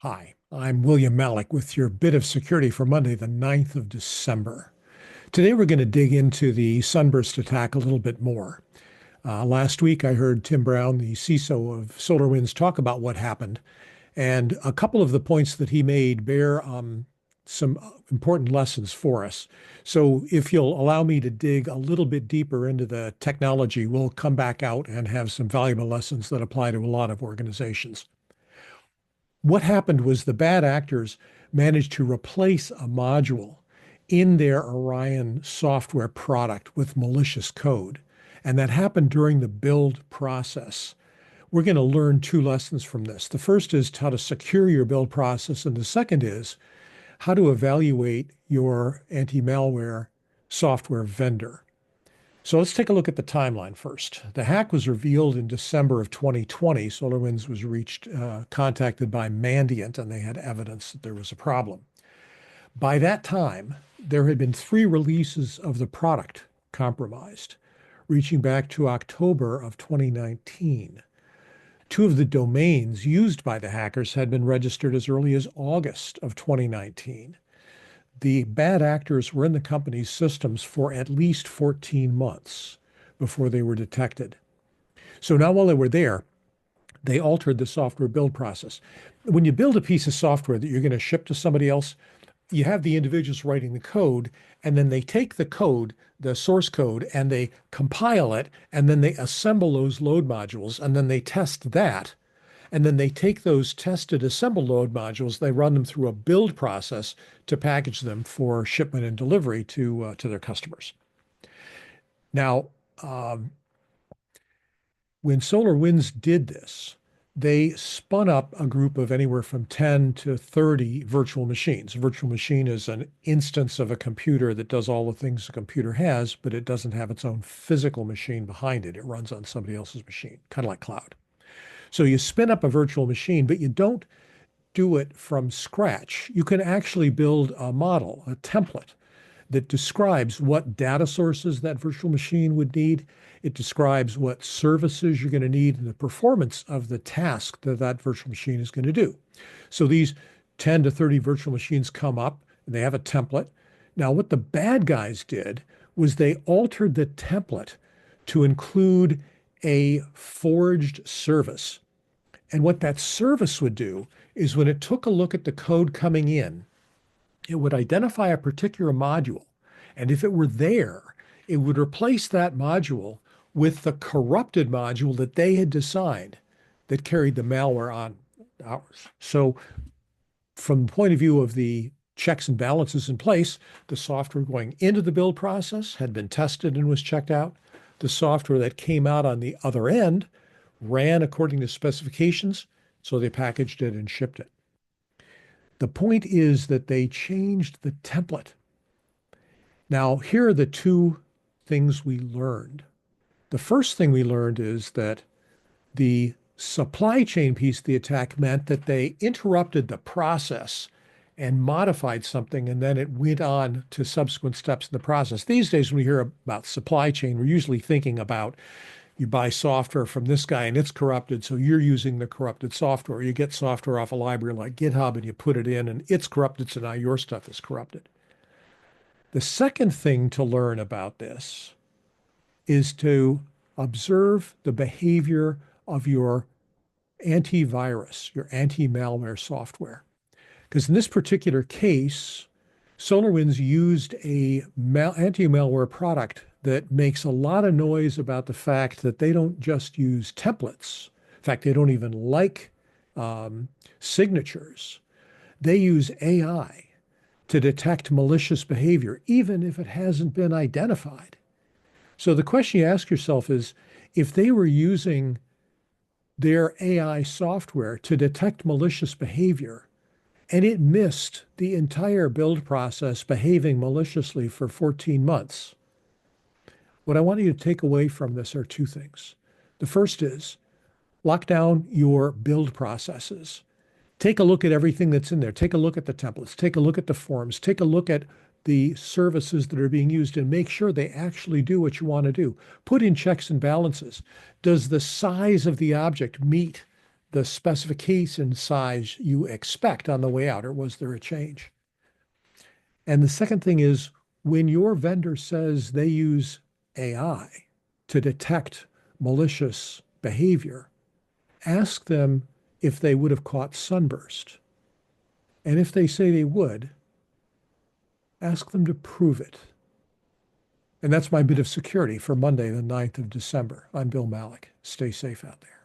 Hi, I'm William Malik with your bit of security for Monday, the 9th of December. Today we're going to dig into the SunBurst attack a little bit more. Last week I heard Tim Brown, the CISO of SolarWinds, talk about what happened, and a couple of the points that he made bear some important lessons for us. So if you'll allow me to dig a little bit deeper into the technology, we'll come back out and have some valuable lessons that apply to a lot of organizations. What happened was the bad actors managed to replace a module in their Orion software product with malicious code. And that happened during the build process. We're going to learn two lessons from this. The first is how to secure your build process, and the second is how to evaluate your anti-malware software vendor. So let's take a look at the timeline first. The hack was revealed in December of 2020. SolarWinds was contacted by Mandiant, and they had evidence that there was a problem. By that time, there had been 3 releases of the product compromised, reaching back to October of 2019. 2 of the domains used by the hackers had been registered as early as August of 2019. The bad actors were in the company's systems for at least 14 months before they were detected. So now while they were there, they altered the software build process. When you build a piece of software that you're going to ship to somebody else, you have the individuals writing the code, and then they take the code, the source code, and they compile it, and then they assemble those load modules, and then they test that. And then they take those tested assembled load modules, they run them through a build process to package them for shipment and delivery to their customers. Now, when SolarWinds did this, they spun up a group of anywhere from 10 to 30 virtual machines. A virtual machine is an instance of a computer that does all the things a computer has, but it doesn't have its own physical machine behind it. It runs on somebody else's machine, kind of like cloud. So you spin up a virtual machine, but you don't do it from scratch. You can actually build a model, a template that describes what data sources that virtual machine would need. It describes what services you're going to need and the performance of the task that that virtual machine is going to do. So these 10 to 30 virtual machines come up and they have a template. Now, what the bad guys did was they altered the template to include a forged service. And what that service would do is when it took a look at the code coming in, it would identify a particular module. And if it were there, it would replace that module with the corrupted module that they had designed that carried the malware on ours. So from the point of view of the checks and balances in place, the software going into the build process had been tested and was checked out. The software that came out on the other end ran according to specifications, so they packaged it and shipped it. The point is that they changed the template. Now, here are the 2 things we learned. The first thing we learned is that the supply chain piece of the attack meant that they interrupted the process and modified something, and then it went on to subsequent steps in the process. These days, when we hear about supply chain, we're usually thinking about you buy software from this guy and it's corrupted, so you're using the corrupted software. You get software off a library like GitHub and you put it in and it's corrupted, so now your stuff is corrupted. The second thing to learn about this is to observe the behavior of your antivirus, your anti-malware software. Because in this particular case, SolarWinds used a anti-malware product that makes a lot of noise about the fact that they don't just use templates. In fact, they don't even like signatures. They use AI to detect malicious behavior, even if it hasn't been identified. So the question you ask yourself is, if they were using their AI software to detect malicious behavior, and it missed the entire build process behaving maliciously for 14 months, what I want you to take away from this are 2 things. The first is lock down your build processes. Take a look at everything that's in there. Take a look at the templates. Take a look at the forms. Take a look at the services that are being used and make sure they actually do what you want to do. Put in checks and balances. Does the size of the object meet the specification size you expect on the way out, or was there a change? And the second thing is when your vendor says they use AI to detect malicious behavior, ask them if they would have caught SunBurst. And if they say they would, ask them to prove it. And that's my bit of security for Monday, the 9th of December. I'm Bill Malik. Stay safe out there.